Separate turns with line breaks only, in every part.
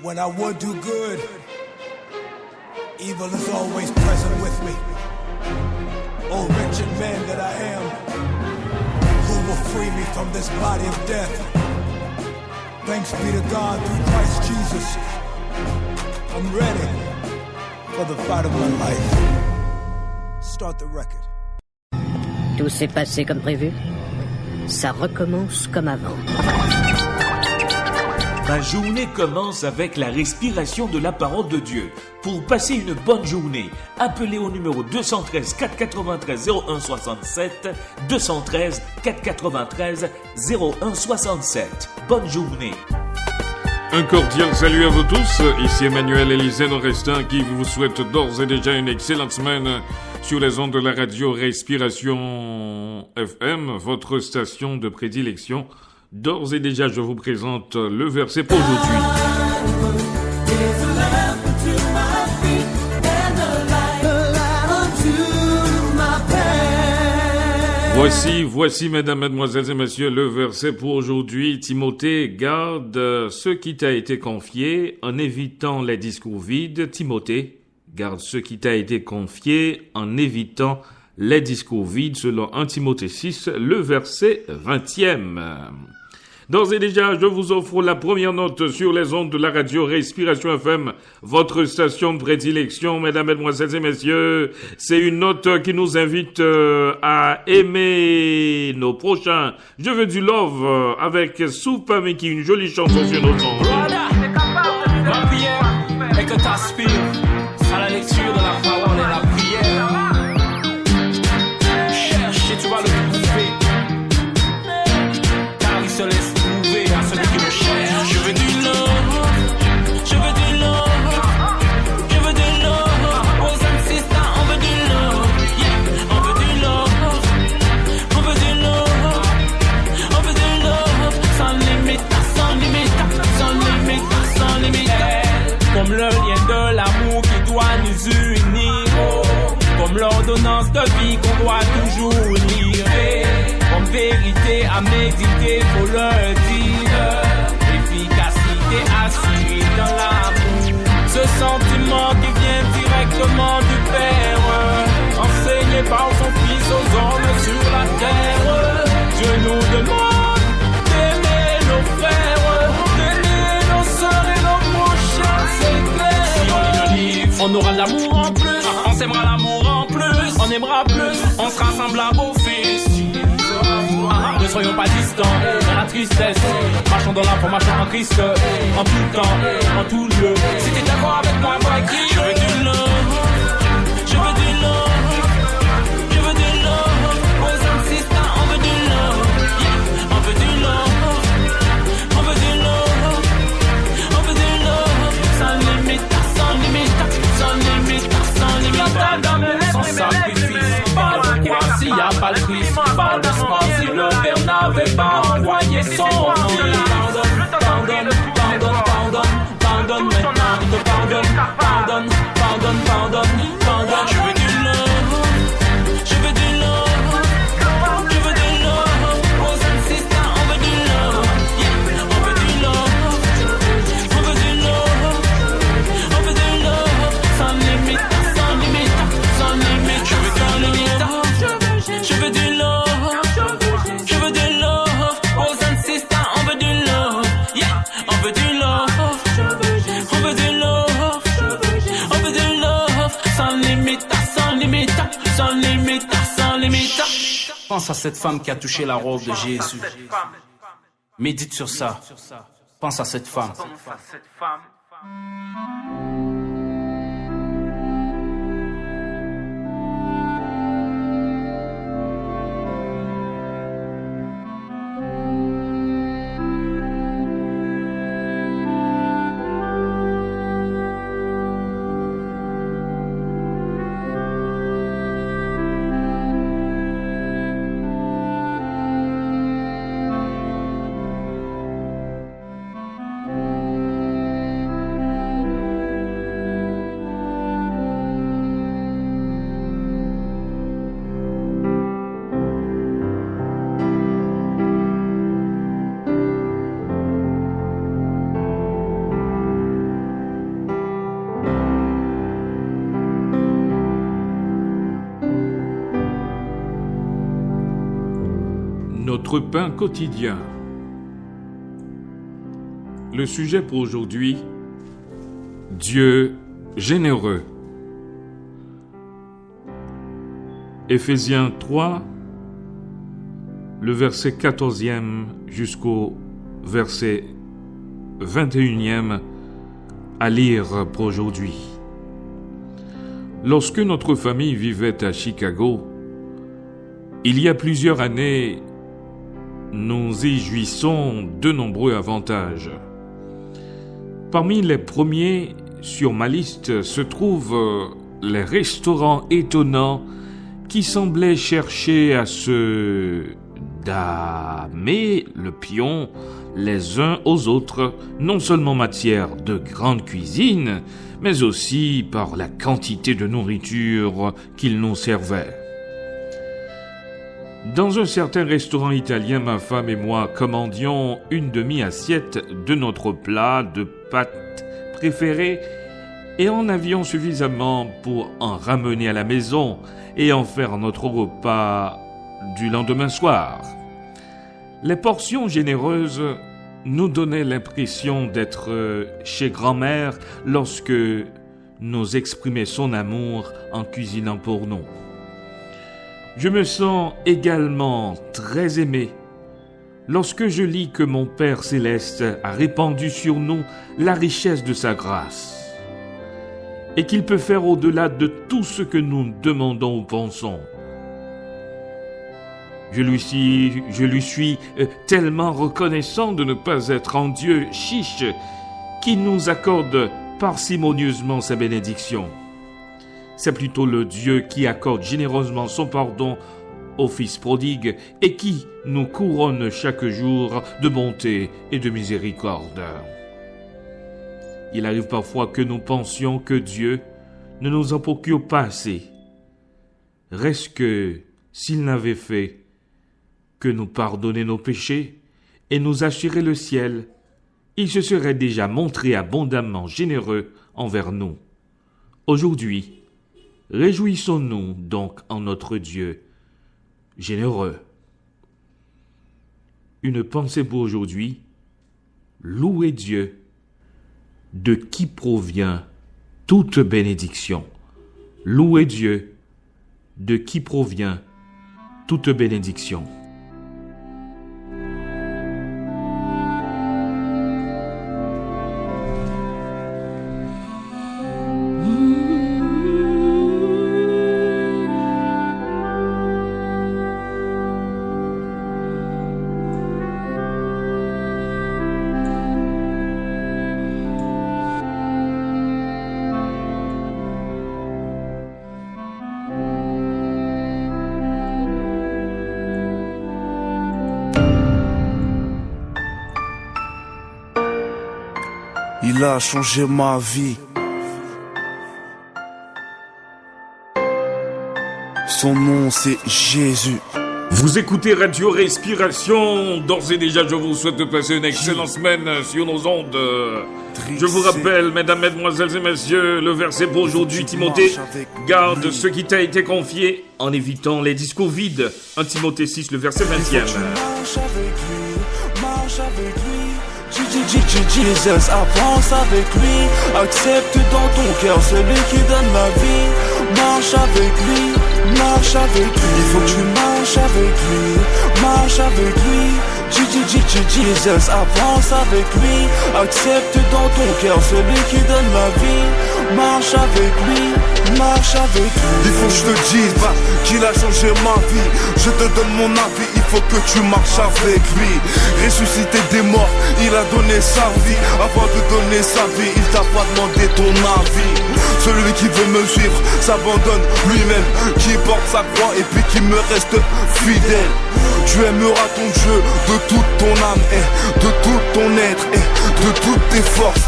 When I would do good, evil is always present with me. Oh, wretched man that I am, who will free me from this body of death? Thanks be to God through Christ Jesus. I'm ready for the fight of my life. Start the record.
Tout s'est passé comme prévu. Ça recommence comme avant.
Ma journée commence avec la respiration de la parole de Dieu. Pour passer une bonne journée, appelez au numéro 213 493 0167, 213 493 0167. Bonne journée.
Un cordial salut à vous tous, ici Emmanuel Élisée Norestin qui vous souhaite d'ores et déjà une excellente semaine sur les ondes de la radio Respiration FM, votre station de prédilection. D'ores et déjà, je vous présente le verset pour aujourd'hui. Voici, mesdames, mesdemoiselles et messieurs, le verset pour aujourd'hui. Timothée, garde ce qui t'a été confié en évitant les discours vides. Timothée, garde ce qui t'a été confié en évitant les discours vides, selon 1 Timothée 6, le verset 20e. D'ores et déjà, je vous offre la première note sur les ondes de la radio Respiration FM, votre station de prédilection, mesdames, mesdemoiselles et messieurs. C'est une note qui nous invite à aimer nos prochains. Je veux du love avec Soupa Miki, une jolie chanson sur nos ondes.
Voilà, ma prière est que t'aspires à la lecture de la parole et la prière. Cherche et tu vas le trouver, car il se laisse trouver à celui qui le cherche. Je veux du love, je veux du love, je veux du love. Boys and sisters, on veut du love, yeah. On veut du love, on veut du love, on veut du love. Sans limite, sans limite, sans limite, sans limite. Comme le lien de l'amour qui doit nous unir, comme l'ordonnance de vie qu'on doit toujours lire, comme vérité à méditer, faut le dire, efficacité assurée dans l'amour, ce sentiment qui vient directement du Père, enseigné par son Fils aux hommes sur la terre. Dieu nous demande d'aimer nos frères, d'aimer nos sœurs et nos prochains, c'est clair. Si on lit le livre, on aura de l'amour en plus, on s'aimera l'amour en plus, on aimera plus, on sera semblable au Fils. Ne soyons pas distants dans la tristesse, marchons dans la foi, marchons en Christ, en tout temps, en tout lieu. Si t'es d'accord avec moi, moi qui je veux du love, je veux du love, je veux du love. Boys and sisters, on veut du love, yeah. On veut du love, on veut du love, on veut du love. Sans limite, sans limite, sans limite, sans limite. Sans sacrifice, pas de quoi s'il n'y a pas le Christ, pas d'espoir si le Père n'avait pas envoyé son nom. Pardonne, pardonne, pardonne, pardonne, pardonne maintenant, il te pardonne, pardonne, pardonne, pardonne, pardonne. Je veux du love, je veux du love, je veux du love. Boys and sisters, on veut du love, yeah. On veut du love, on veut du love, on veut du love. Sans limite, sans limite, sans limite. Je veux du love, je veux du love, je veux du love. Boys and sisters, on veut du love, yeah. On veut du love, on veut du love, on veut du love. Sans limite, sans limite, sans limite, sans limite. Pense à cette femme qui a touché la robe de Jésus. Médite sur ça. Pense à cette femme.
notre pain quotidien. Le sujet pour aujourd'hui, Dieu généreux. Éphésiens 3, le verset 14e jusqu'au verset 21e à lire pour aujourd'hui. Lorsque notre famille vivait à Chicago, il y a plusieurs années, nous y jouissons de nombreux avantages. Parmi les premiers sur ma liste se trouvent les restaurants étonnants qui semblaient chercher à se damer le pion les uns aux autres, non seulement en matière de grande cuisine, mais aussi par la quantité de nourriture qu'ils nous servaient. Dans un certain restaurant italien, ma femme et moi commandions une demi-assiette de notre plat de pâtes préféré et en avions suffisamment pour en ramener à la maison et en faire notre repas du lendemain soir. Les portions généreuses nous donnaient l'impression d'être chez grand-mère lorsque nous exprimait son amour en cuisinant pour nous. Je me sens également très aimé lorsque je lis que mon Père céleste a répandu sur nous la richesse de sa grâce et qu'il peut faire au-delà de tout ce que nous demandons ou pensons. Je lui suis tellement reconnaissant de ne pas être un Dieu chiche qui nous accorde parcimonieusement sa bénédiction. C'est plutôt le Dieu qui accorde généreusement son pardon au Fils prodigue et qui nous couronne chaque jour de bonté et de miséricorde. Il arrive parfois que nous pensions que Dieu ne nous en procure pas assez. Reste que s'il n'avait fait que nous pardonner nos péchés et nous assurer le ciel, il se serait déjà montré abondamment généreux envers nous. Aujourd'hui, réjouissons-nous donc en notre Dieu généreux. Une pensée pour aujourd'hui, louez Dieu, de qui provient toute bénédiction. Louez Dieu, de qui provient toute bénédiction.
Il a changé ma vie. Son nom c'est Jésus.
Vous écoutez Radio Respiration. D'ores et déjà, je vous souhaite de passer une excellente semaine sur nos ondes. Je vous rappelle, mesdames, mesdemoiselles et messieurs, le verset pour aujourd'hui, Timothée, garde ce qui t'a été confié en évitant les discours vides. 1 Timothée 6, le verset 20e.
Marche avec lui. Jesus, avance avec lui. Accepte dans ton cœur celui qui donne la vie. Marche avec lui, marche avec lui. Il faut que tu marches avec lui, marche avec lui. Jesus, avance avec lui. Accepte dans ton cœur celui qui donne la vie. Marche avec lui, marche avec lui. Il faut que je te dise qu'il a changé ma vie. Je te donne mon avis, il faut que tu marches avec lui. Ressuscité des morts, il a donné sa vie. Avant de donner sa vie, il t'a pas demandé ton avis. Celui qui veut me suivre s'abandonne lui-même, qui porte sa croix et puis qui me reste fidèle. Tu aimeras ton Dieu de toute ton âme et de tout ton être et de toutes tes forces.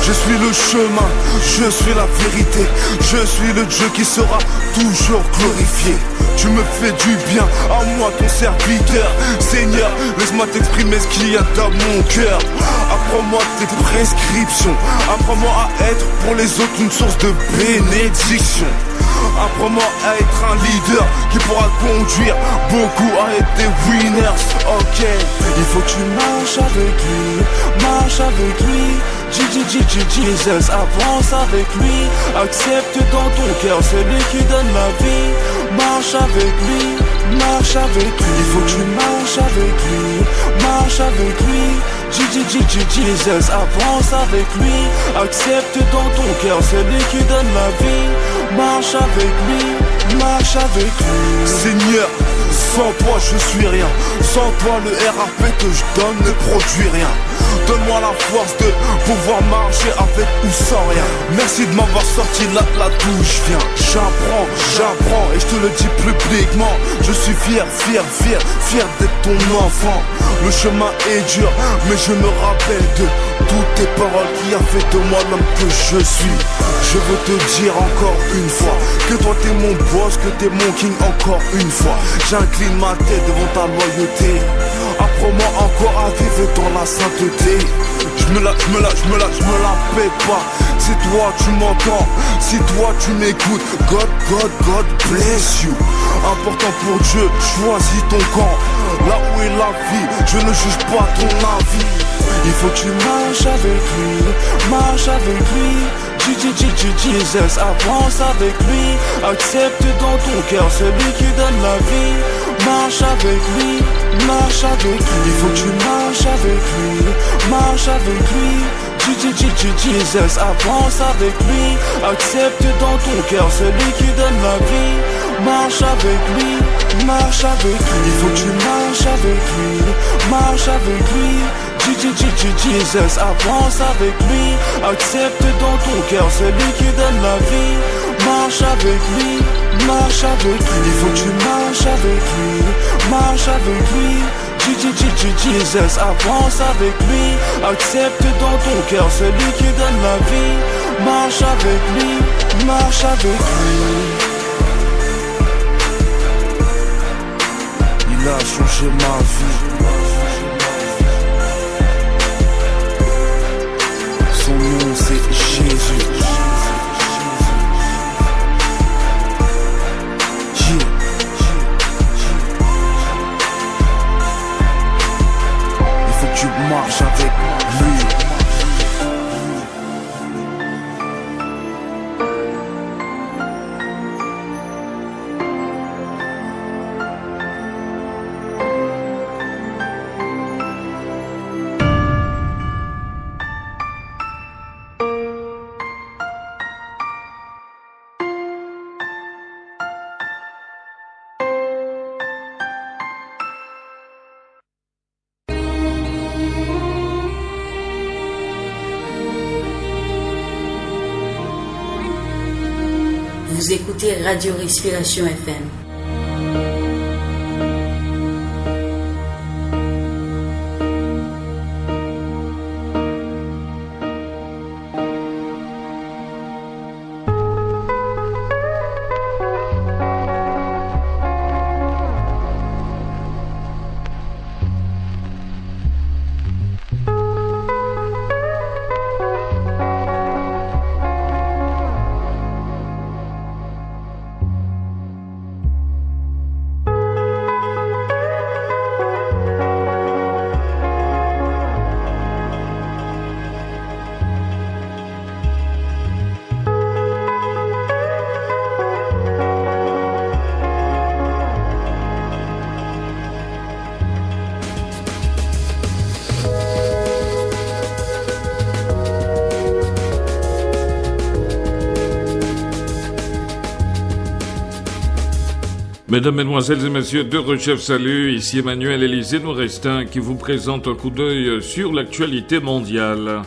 Je suis le chemin, je suis la vérité, je suis le Dieu qui sera toujours glorifié. Tu me fais du bien, à moi ton serviteur. Seigneur, laisse-moi t'exprimer ce qu'il y a dans mon cœur. Apprends-moi tes prescriptions, apprends-moi à être pour les autres une source de bénédiction. Apprends-moi à être un leader qui pourra conduire beaucoup à être des winners. Ok, il faut que tu marches avec lui, marche avec lui. Jesus, avance avec lui. Accepte dans ton cœur celui qui donne la vie. Marche avec lui, marche avec lui. Il faut que tu marches avec lui, marche avec lui. Jesus, avance avec lui. Accepte dans ton cœur celui qui donne la vie. Marche avec lui, marche avec lui. Seigneur, sans toi je suis rien. Sans toi le RAP que je donne ne produit rien. Donne-moi la force de pouvoir marcher avec ou sans rien. Merci de m'avoir sorti là d'où je viens. J'apprends et je te le dis publiquement. Je suis fier d'être ton enfant. Le chemin est dur mais je me rappelle de toutes tes paroles qui a fait de moi l'homme que je suis. Je veux te dire encore une fois que toi t'es mon boss, que t'es mon king encore une fois. J'incline ma tête devant ta loyauté. Apprends-moi encore à vivre dans la sainteté. Je me la paie pas. Si toi tu m'entends, si toi tu m'écoutes, God bless you. Important pour Dieu, choisis ton camp. Là où est la vie, je ne juge pas ton avis. Il faut que tu marches avec lui, marche avec lui. Jesus, avance avec lui. Accepte dans ton cœur celui qui donne la vie. Marche avec lui, marche avec lui. Il faut que tu marches avec lui, marche avec lui. Jesus, avance avec lui. Accepte dans ton cœur celui qui donne la vie. Marche avec lui, marche avec lui. Il faut que tu marches avec lui, marche avec lui. Jesus, avance avec lui. Accepte dans ton cœur celui qui donne la vie. Marche avec lui, marche avec lui. Il faut que tu marches avec lui, marche avec lui. Jesus, avance avec lui. Accepte dans ton cœur celui qui donne la vie. Marche avec lui, marche avec lui. Il a changé ma vie. Son nom c'est Jésus. Il faut que tu marches avec lui.
Vous écoutez Radio Respiration FM.
Mesdames, Mesdemoiselles et Messieurs, de Rechef Salut, ici Emmanuel Élisée Nourestin qui vous présente un coup d'œil sur l'actualité mondiale.